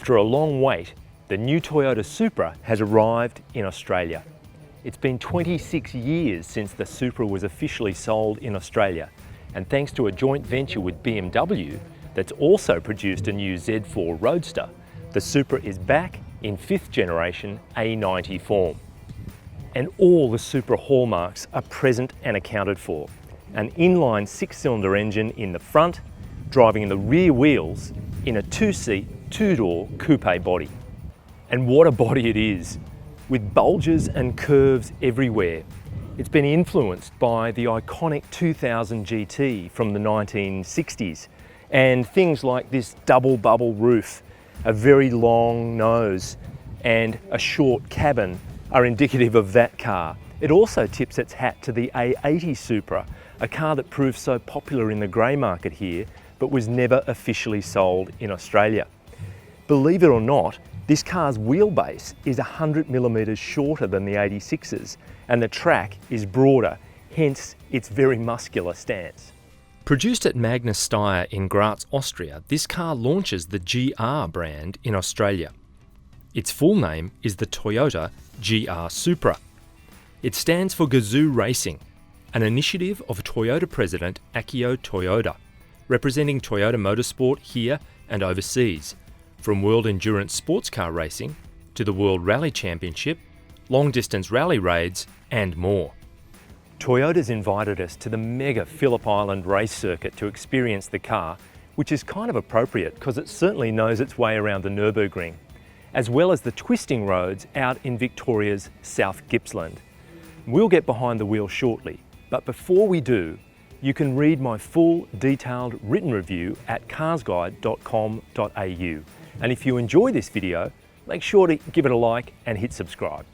After a long wait, the new Toyota Supra has arrived in Australia. It's been 26 years since the Supra was officially sold in Australia, and thanks to a joint venture with BMW that's also produced a new Z4 Roadster, the Supra is back in 5th generation A90 form. And all the Supra hallmarks are present and accounted for. An inline 6-cylinder engine in the front, driving in the rear wheels in a 2-seat, 2-door coupe body. And what a body it is, with bulges and curves everywhere. It's been influenced by the iconic 2000 GT from the 1960s, and things like this double bubble roof, a very long nose, and a short cabin are indicative of that car. It also tips its hat to the A80 Supra, a car that proved so popular in the grey market here, but was never officially sold in Australia. Believe it or not, this car's wheelbase is 100mm shorter than the 86's, and the track is broader, hence its very muscular stance. Produced at Magna Steyr in Graz, Austria, this car launches the GR brand in Australia. Its full name is the Toyota GR Supra. It stands for Gazoo Racing, an initiative of Toyota President Akio Toyoda, representing Toyota Motorsport here and overseas, from World Endurance Sports Car Racing to the World Rally Championship, long-distance rally raids, and more. Toyota's invited us to the mega Phillip Island race circuit to experience the car, which is kind of appropriate because it certainly knows its way around the Nürburgring, as well as the twisting roads out in Victoria's South Gippsland. We'll get behind the wheel shortly, but before we do, you can read my full detailed written review at carsguide.com.au. And if you enjoy this video, make sure to give it a like and hit subscribe.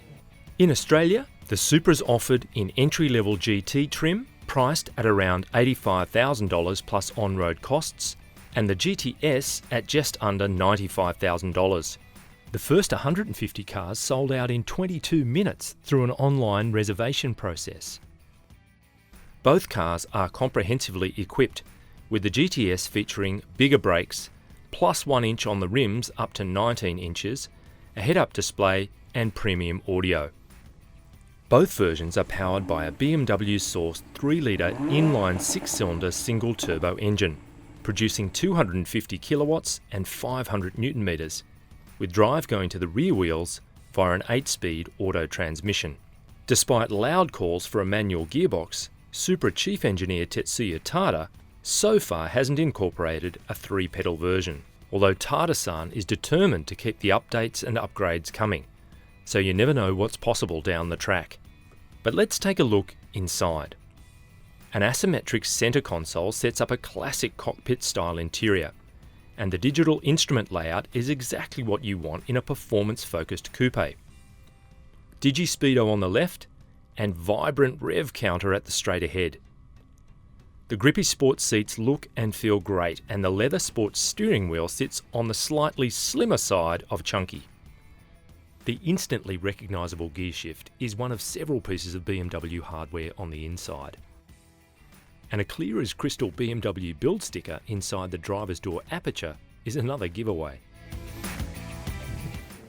In Australia, the Supra's offered in entry-level GT trim, priced at around $85,000 plus on-road costs, and the GTS at just under $95,000. The first 150 cars sold out in 22 minutes through an online reservation process. Both cars are comprehensively equipped, with the GTS featuring bigger brakes, plus 1 inch on the rims up to 19 inches, a head-up display and premium audio. Both versions are powered by a BMW-sourced 3-litre inline 6-cylinder single-turbo engine, producing 250 kilowatts and 500 newton metres, with drive going to the rear wheels via an 8-speed auto transmission. Despite loud calls for a manual gearbox, Supra chief engineer Tetsuya Tada so far hasn't incorporated a 3-pedal version, although Tada-san is determined to keep the updates and upgrades coming, so you never know what's possible down the track. But let's take a look inside. An asymmetric centre console sets up a classic cockpit-style interior, and the digital instrument layout is exactly what you want in a performance-focused coupe. Digi-Speedo on the left, and vibrant rev counter at the straight ahead. The grippy sports seats look and feel great, and the leather sports steering wheel sits on the slightly slimmer side of chunky. The instantly recognisable gear shift is one of several pieces of BMW hardware on the inside. And a clear as crystal BMW build sticker inside the driver's door aperture is another giveaway.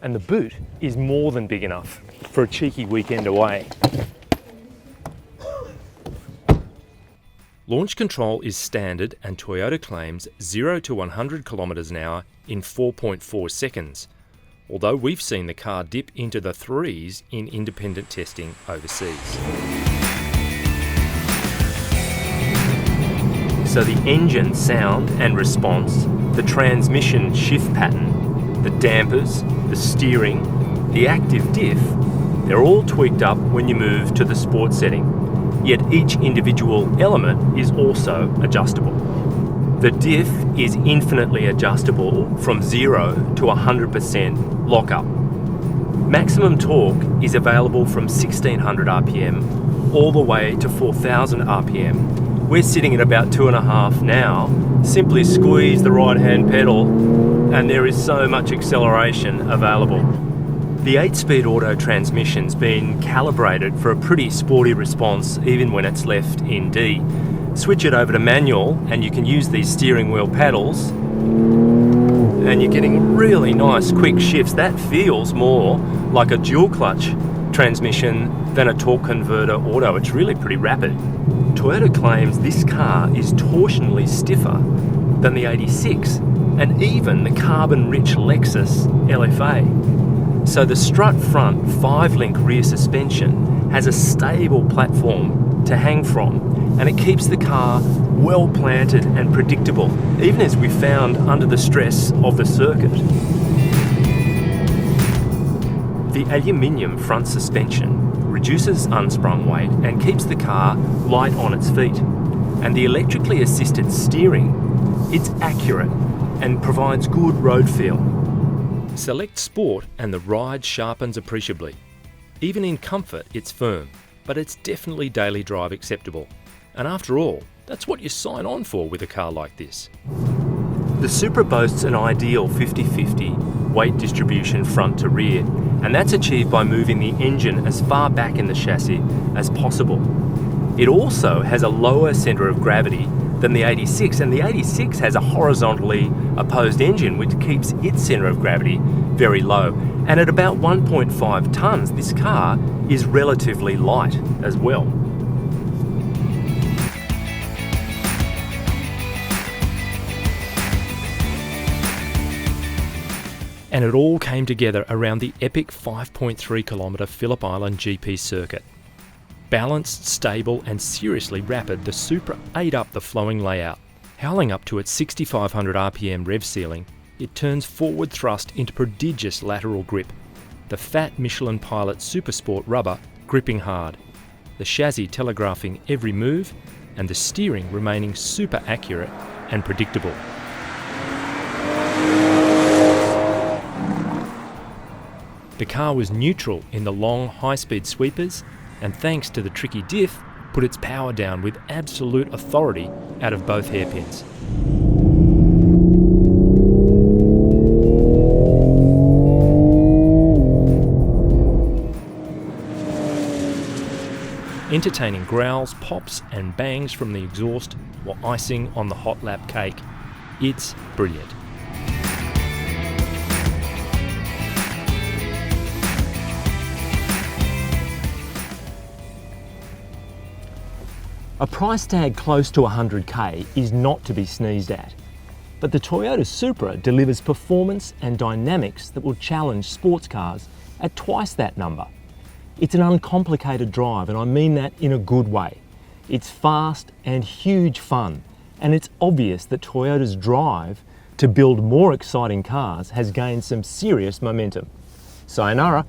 And the boot is more than big enough for a cheeky weekend away. Launch control is standard, and Toyota claims 0 to 100 km an hour in 4.4 seconds, although we've seen the car dip into the 3s in independent testing overseas. So the engine sound and response, the transmission shift pattern, the dampers, the steering, the active diff, they're all tweaked up when you move to the sport setting. Yet each individual element is also adjustable. The diff is infinitely adjustable from 0 to 100% lockup. Maximum torque is available from 1600 RPM all the way to 4000 RPM. We're sitting at about 2.5 now. Simply squeeze the right-hand pedal and there is so much acceleration available. The 8-speed auto transmission's been calibrated for a pretty sporty response even when it's left in D. Switch it over to manual and you can use these steering wheel paddles and you're getting really nice quick shifts. That feels more like a dual clutch transmission than a torque converter auto. It's really pretty rapid. Toyota claims this car is torsionally stiffer than the 86 and even the carbon-rich Lexus LFA. So the strut front 5-link rear suspension has a stable platform to hang from, and it keeps the car well planted and predictable, even as we found under the stress of the circuit. The aluminium front suspension reduces unsprung weight and keeps the car light on its feet. And the electrically assisted steering, it's accurate and provides good road feel. Select Sport and the ride sharpens appreciably. Even in comfort, it's firm, but it's definitely daily drive acceptable. And after all, that's what you sign on for with a car like this. The Supra boasts an ideal 50-50 weight distribution front to rear, and that's achieved by moving the engine as far back in the chassis as possible. It also has a lower centre of gravity than the 86, and the 86 has a horizontally opposed engine which keeps its centre of gravity very low. And at about 1.5 tonnes, this car is relatively light as well. And it all came together around the epic 5.3 kilometre Phillip Island GP circuit. Balanced, stable and seriously rapid, the Supra ate up the flowing layout. Howling up to its 6,500 RPM rev ceiling, it turns forward thrust into prodigious lateral grip. The fat Michelin Pilot Supersport rubber gripping hard, the chassis telegraphing every move, and the steering remaining super accurate and predictable. The car was neutral in the long, high-speed sweepers, and thanks to the tricky diff, put its power down with absolute authority out of both hairpins. Entertaining growls, pops and bangs from the exhaust were icing on the hot lap cake. It's brilliant. A price tag close to 100k is not to be sneezed at, but the Toyota Supra delivers performance and dynamics that will challenge sports cars at twice that number. It's an uncomplicated drive, and I mean that in a good way. It's fast and huge fun, and it's obvious that Toyota's drive to build more exciting cars has gained some serious momentum. Sayonara.